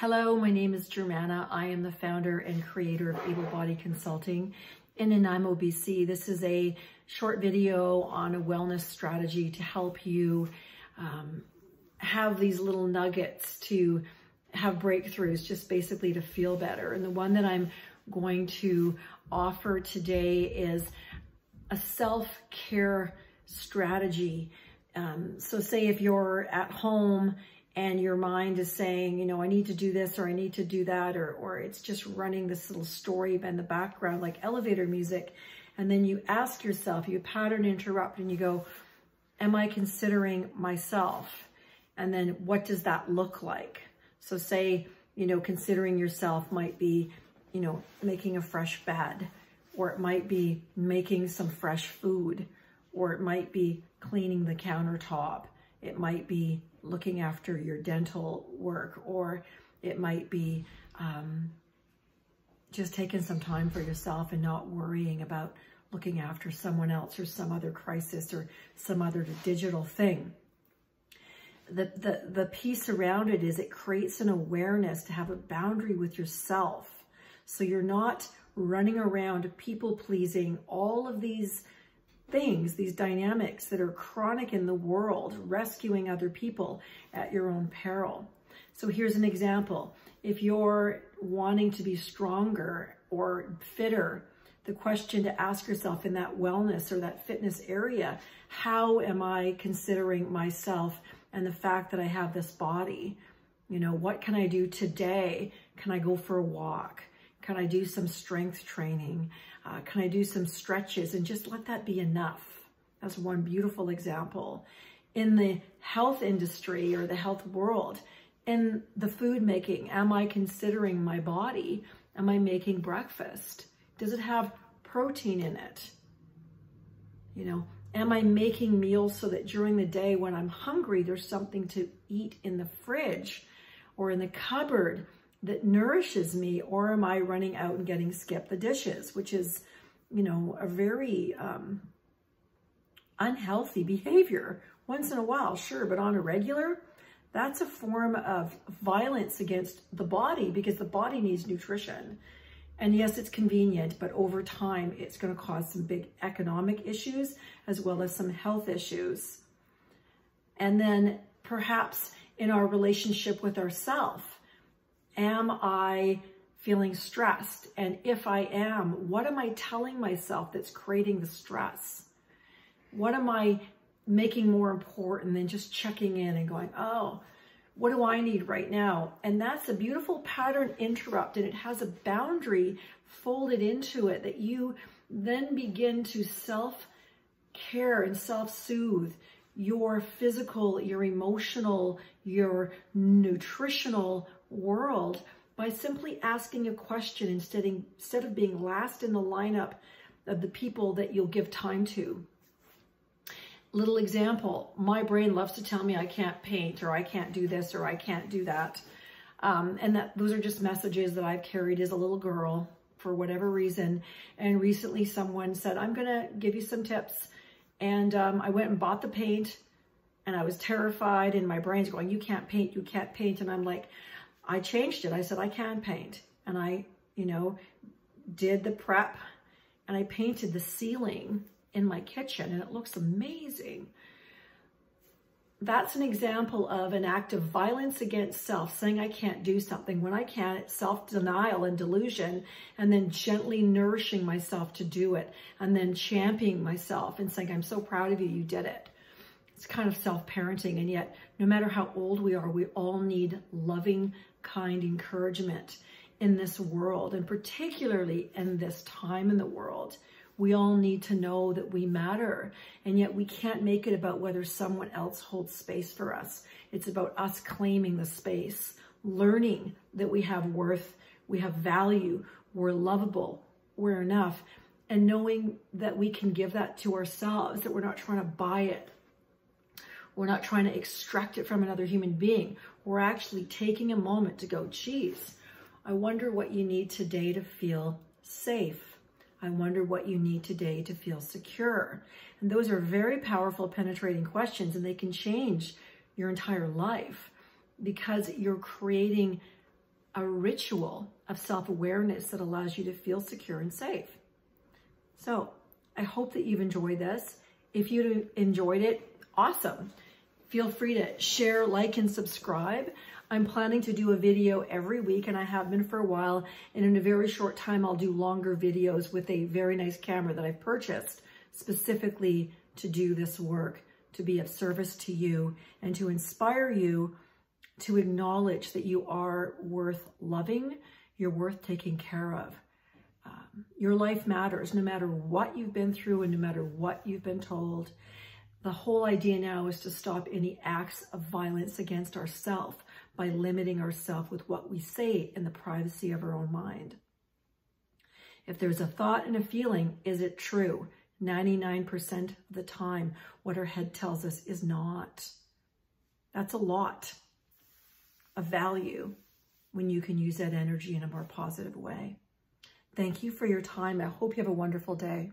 Hello, my name is Germana. I am the founder and creator of Able Body Consulting in Nanaimo, BC. This is a short video on a wellness strategy to help you have these little nuggets to have breakthroughs, just basically to feel better. And the one that I'm going to offer today is a self-care strategy. So say if you're at home and your mind is saying, you know, I need to do this or I need to do that, or it's just running this little story in the background like elevator music. And then you ask yourself, you pattern interrupt and you go, am I considering myself? And then what does that look like? So say, you know, considering yourself might be, you know, making a fresh bed, or it might be making some fresh food, or it might be cleaning the countertop. It might be looking after your dental work, or it might be just taking some time for yourself and not worrying about looking after someone else or some other crisis or some other digital thing. The piece around it is it creates an awareness to have a boundary with yourself. So you're not running around people pleasing, all of these things, these dynamics that are chronic in the world, rescuing other people at your own peril. So here's an example. If you're wanting to be stronger or fitter, the question to ask yourself in that wellness or that fitness area, how am I considering myself and the fact that I have this body? You know, what can I do today? Can I go for a walk? Can I do some strength training? Can I do some stretches and just let that be enough? That's one beautiful example. In the health industry or the health world, in the food making, am I considering my body? Am I making breakfast? Does it have protein in it? You know, am I making meals so that during the day when I'm hungry, there's something to eat in the fridge or in the cupboard that nourishes me? Or am I running out and getting skip the dishes, which is, you know, a very unhealthy behavior. Once in a while, sure, but on a regular, that's a form of violence against the body, because the body needs nutrition. And yes, it's convenient, but over time, it's going to cause some big economic issues as well as some health issues. And then perhaps in our relationship with ourselves, am I feeling stressed? And if I am, what am I telling myself that's creating the stress? What am I making more important than just checking in and going, oh, what do I need right now? And that's a beautiful pattern interrupt, and it has a boundary folded into it that you then begin to self-care and self-soothe your physical, your emotional, your nutritional world by simply asking a question instead of being last in the lineup of the people that you'll give time to. Little example, my brain loves to tell me I can't paint, or I can't do this, or I can't do that. And those are just messages that I've carried as a little girl for whatever reason. And recently someone said, I'm gonna give you some tips. And I went and bought the paint, and I was terrified, and my brain's going, you can't paint, you can't paint. And I'm like, I changed it. I said, I can paint. And I, you know, did the prep, and I painted the ceiling in my kitchen, and it looks amazing. That's an example of an act of violence against self, saying I can't do something when I can. It's self-denial and delusion, and then gently nourishing myself to do it, and then championing myself and saying, I'm so proud of you, you did it. It's kind of self-parenting, and yet no matter how old we are, we all need loving, kind encouragement in this world, and particularly in this time in the world. We all need to know that we matter, and yet we can't make it about whether someone else holds space for us. It's about us claiming the space, learning that we have worth, we have value, we're lovable, we're enough, and knowing that we can give that to ourselves, that we're not trying to buy it. We're not trying to extract it from another human being. We're actually taking a moment to go, geez, I wonder what you need today to feel safe. I wonder what you need today to feel secure. And those are very powerful, penetrating questions, and they can change your entire life because you're creating a ritual of self-awareness that allows you to feel secure and safe. So I hope that you've enjoyed this. If you enjoyed it, awesome. Feel free to share, like, and subscribe. I'm planning to do a video every week, and I have been for a while. And in a very short time, I'll do longer videos with a very nice camera that I've purchased specifically to do this work, to be of service to you and to inspire you to acknowledge that you are worth loving, you're worth taking care of. Your life matters no matter what you've been through and no matter what you've been told. The whole idea now is to stop any acts of violence against ourselves by limiting ourselves with what we say in the privacy of our own mind. If there's a thought and a feeling, is it true? 99% of the time, what our head tells us is not. That's a lot of value when you can use that energy in a more positive way. Thank you for your time. I hope you have a wonderful day.